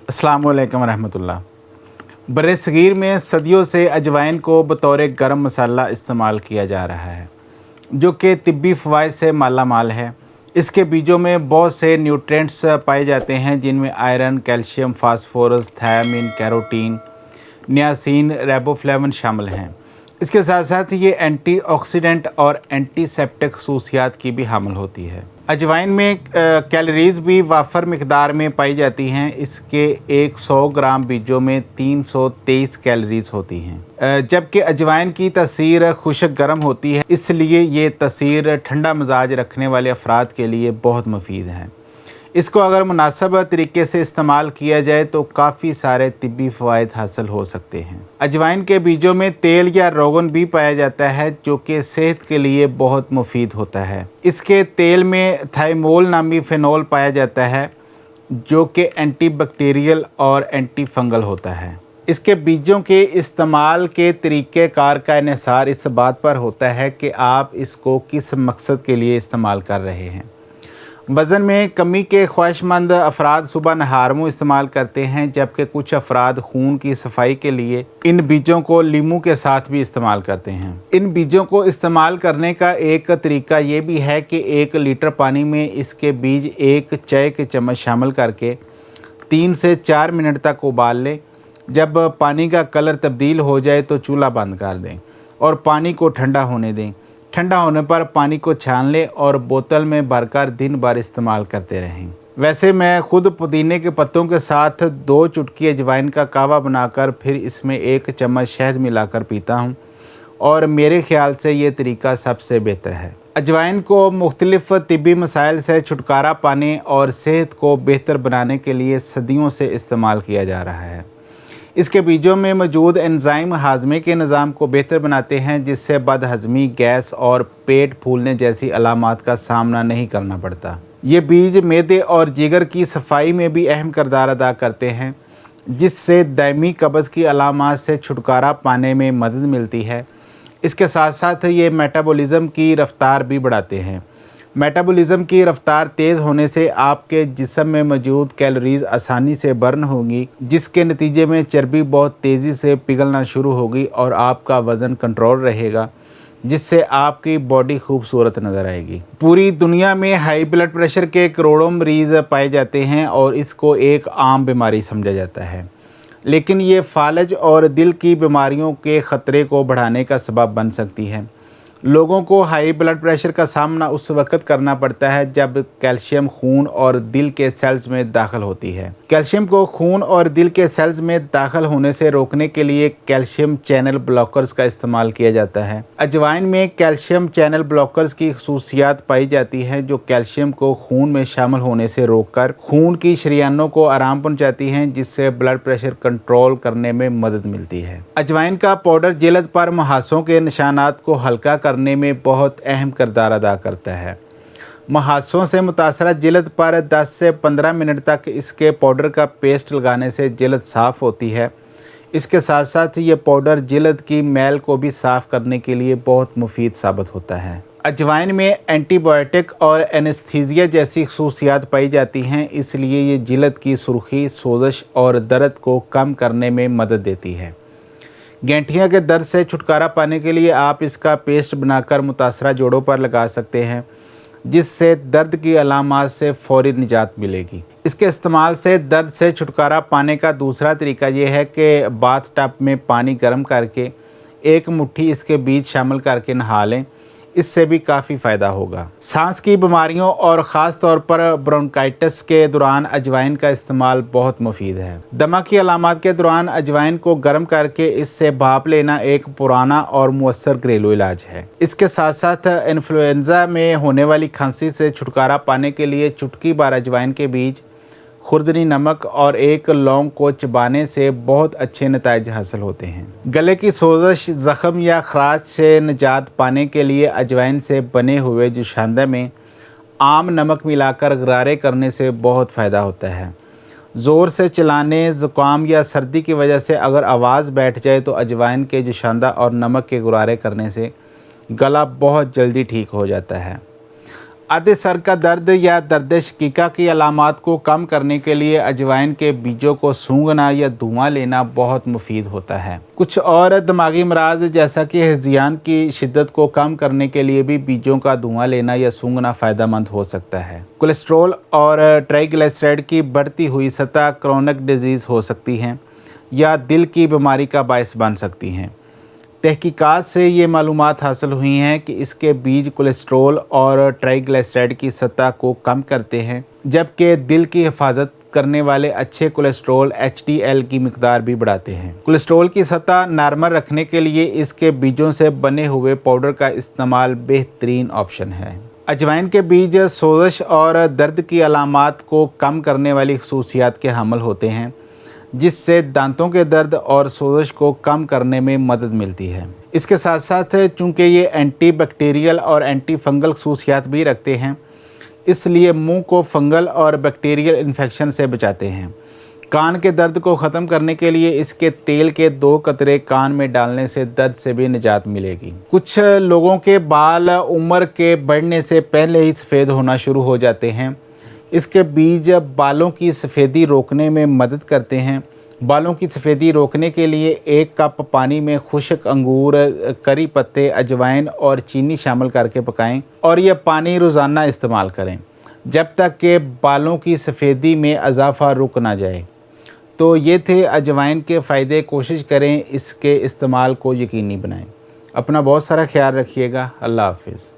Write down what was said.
अस्सलाम वालेकुम रहमतुल्लाह। बरसगीर में सदियों से अजवाइन को बतौर गरम मसाला इस्तेमाल किया जा रहा है, जो कि तिब्बी फ़वाइद से माला माल है। इसके बीजों में बहुत से न्यूट्रिएंट्स पाए जाते हैं, जिनमें iron, calcium, phosphorus, thiamine, carotene, niacin, riboflavin शामिल हैं। इसके साथ साथ ये एंटीऑक्सीडेंट और एंटीसेप्टिक खसूसियात की भी हामिल होती है। अजवाइन में कैलोरीज़ भी वाफर मिकदार में पाई जाती हैं। इसके 100 ग्राम बीजों में 323 कैलोरीज़ होती हैं, जबकि अजवाइन की तासीर खुश्क गर्म होती है, इसलिए ये तासीर ठंडा मिजाज रखने वाले अफराद के लिए बहुत मुफीद है। इसको अगर मुनासिब तरीके से इस्तेमाल किया जाए तो काफ़ी सारे तिब्बी फ़वाइद हासिल हो सकते हैं। अजवाइन के बीजों में तेल या रोगन भी पाया जाता है, जो कि सेहत के लिए बहुत मुफीद होता है। इसके तेल में थाइमोल नामी फ़ेनोल पाया जाता है, जो कि एंटीबैक्टीरियल और एंटी फंगल होता है। इसके बीजों के इस्तेमाल के तरीक़ेकार का इन्हिसार इस बात पर होता है कि आप इसको किस मकसद के लिए इस्तेमाल कर रहे हैं। वज़न में कमी के ख्वाहिशमंद अफराद सुबह नहार मुँह इस्तेमाल करते हैं, जबकि कुछ अफराद खून की सफाई के लिए इन बीजों को लीमू के साथ भी इस्तेमाल करते हैं। इन बीजों को इस्तेमाल करने का एक तरीका ये भी है कि 1 लीटर पानी में इसके बीज 1 चाय के चम्मच शामिल करके 3 से 4 मिनट तक उबाल लें। जब पानी का कलर तब्दील हो जाए तो चूल्हा बंद कर दें और पानी को ठंडा होने दें। ठंडा होने पर पानी को छान लें और बोतल में भरकर दिन भर इस्तेमाल करते रहें। वैसे मैं खुद पुदीने के पत्तों के साथ 2 चुटकी अजवाइन का कावा बनाकर फिर इसमें 1 चम्मच शहद मिलाकर पीता हूँ, और मेरे ख्याल से ये तरीका सबसे बेहतर है। अजवाइन को मुख्तलिफ़ तिब्बी मसाइल से छुटकारा पाने और सेहत को बेहतर बनाने के लिए सदियों से इस्तेमाल किया जा रहा है। इसके बीजों में मौजूद एंजाइम हाजमे के निज़ाम को बेहतर बनाते हैं, जिससे बदहज़मी, गैस और पेट फूलने जैसी अलामात का सामना नहीं करना पड़ता। ये बीज मैदे और जिगर की सफाई में भी अहम किरदार अदा करते हैं, जिससे दायमी कब्ज़ की अलामात से छुटकारा पाने में मदद मिलती है। इसके साथ साथ ये मेटाबॉलिज़्म की रफ्तार भी बढ़ाते हैं। मेटाबॉलिज़्म की रफ्तार तेज़ होने से आपके जिस्म में मौजूद कैलोरीज़ आसानी से बर्न होंगी, जिसके नतीजे में चर्बी बहुत तेज़ी से पिघलना शुरू होगी और आपका वज़न कंट्रोल रहेगा, जिससे आपकी बॉडी खूबसूरत नज़र आएगी। पूरी दुनिया में हाई ब्लड प्रेशर के करोड़ों मरीज़ पाए जाते हैं और इसको एक आम बीमारी समझा जाता है, लेकिन ये फालज और दिल की बीमारियों के ख़तरे को बढ़ाने का सबब बन सकती है। लोगों को हाई ब्लड प्रेशर का सामना उस वक्त करना पड़ता है जब कैल्शियम खून और दिल के सेल्स में दाखिल होती है। कैल्शियम को खून और दिल के सेल्स में दाखिल होने से रोकने के लिए कैल्शियम चैनल ब्लॉकर्स का इस्तेमाल किया जाता है। अजवाइन में कैल्शियम चैनल ब्लॉकर्स की खसूसियात पाई जाती हैं, जो कैल्शियम को खून में शामिल होने से रोककर खून की शरीयानों को आराम पहुँचाती हैं, जिससे ब्लड प्रेशर कंट्रोल करने में मदद मिलती है। अजवाइन का पाउडर जिल्द पर मुहासों के निशानात को हल्का करने में बहुत अहम किरदार अदा करता है। मुहासों से मुतासरा जिल्द पर 10 से 15 मिनट तक इसके पाउडर का पेस्ट लगाने से जिल्द साफ़ होती है। इसके साथ साथ ये पाउडर जिल्द की मैल को भी साफ़ करने के लिए बहुत मुफीद साबित होता है। अजवाइन में एंटीबायोटिक और एनेस्थीसिया जैसी खसूसियात पाई जाती हैं, इसलिए ये जिल्द की सुर्खी, सोजश और दर्द को कम करने में मदद देती है। गठिया के दर्द से छुटकारा पाने के लिए आप इसका पेस्ट बनाकर मुतासरा जोड़ों पर लगा सकते हैं, जिससे दर्द की अलामात से फौरी निजात मिलेगी। इसके इस्तेमाल से दर्द से छुटकारा पाने का दूसरा तरीका ये है कि बाथ टब में पानी गर्म करके 1 मुट्ठी इसके बीज शामिल करके नहा लें। इससे भी काफ़ी फ़ायदा होगा। सांस की बीमारियों और ख़ास तौर पर ब्रोंकाइटिस के दौरान अजवाइन का इस्तेमाल बहुत मुफीद है। दमा की अलामात के दौरान अजवाइन को गर्म करके इससे भाप लेना एक पुराना और मुअस्सर घरेलू इलाज है। इसके साथ साथ इन्फ्लुएंज़ा में होने वाली खांसी से छुटकारा पाने के लिए चुटकी भर अजवाइन के बीज, खुर्दनी नमक और 1 लौंग को चबाने से बहुत अच्छे नतीजे हासिल होते हैं। गले की सोजश, ज़ख़म या खराश से निजात पाने के लिए अजवाइन से बने हुए जुशांदा में आम नमक मिलाकर गरारे करने से बहुत फ़ायदा होता है। ज़ोर से चलाने, ज़ुकाम या सर्दी की वजह से अगर आवाज़ बैठ जाए तो अजवाइन के जुशांदा और नमक के गरारे करने से गला बहुत जल्दी ठीक हो जाता है। आधे सर का दर्द या दर्द शकीका की अलामात को कम करने के लिए अजवाइन के बीजों को सूंघना या धुआं लेना बहुत मुफीद होता है। कुछ और दिमागी अमराज जैसा कि हिज़ियान की शिद्दत को कम करने के लिए भी बीजों का धुआं लेना या सूंघना फ़ायदेमंद हो सकता है। कोलेस्ट्रॉल और ट्राइग्लिसराइड की बढ़ती हुई सतह क्रोनिक डिजीज़ हो सकती हैं या दिल की बीमारी का बायस बन सकती हैं। तहकीकात से ये मालूमात हासिल हुई हैं कि इसके बीज कोलेस्ट्रॉल और ट्राइग्लिसराइड की सतह को कम करते हैं, जबकि दिल की हिफाजत करने वाले अच्छे कोलेस्ट्रॉल HDL की मिकदार भी बढ़ाते हैं। कोलेस्ट्रॉल की सतह नॉर्मल रखने के लिए इसके बीजों से बने हुए पाउडर का इस्तेमाल बेहतरीन ऑप्शन है। अजवाइन के बीज सोज़श और दर्द की अलामात को कम करने वाली खसूसियात के हामिल होते हैं, जिससे दांतों के दर्द और सोज़श को कम करने में मदद मिलती है। इसके साथ साथ चूँकि ये एंटी बैक्टीरियल और एंटी फंगल खसूसियात भी रखते हैं, इसलिए मुंह को फंगल और बैक्टीरियल इन्फेक्शन से बचाते हैं। कान के दर्द को ख़त्म करने के लिए इसके तेल के 2 कतरे कान में डालने से दर्द से भी निजात मिलेगी। कुछ लोगों के बाल उम्र के बढ़ने से पहले ही सफ़ेद होना शुरू हो जाते हैं। इसके बीज बालों की सफ़ेदी रोकने में मदद करते हैं। बालों की सफ़ेदी रोकने के लिए 1 कप पानी में खुश्क अंगूर, करी पत्ते, अजवाइन और चीनी शामिल करके पकाएं और यह पानी रोज़ाना इस्तेमाल करें जब तक कि बालों की सफ़ेदी में इजाफ़ा रुक ना जाए। तो ये थे अजवाइन के फ़ायदे। कोशिश करें इसके इस्तेमाल को यकीनी बनाएं। अपना बहुत सारा ख्याल रखिएगा। अल्लाह हाफ़िज़।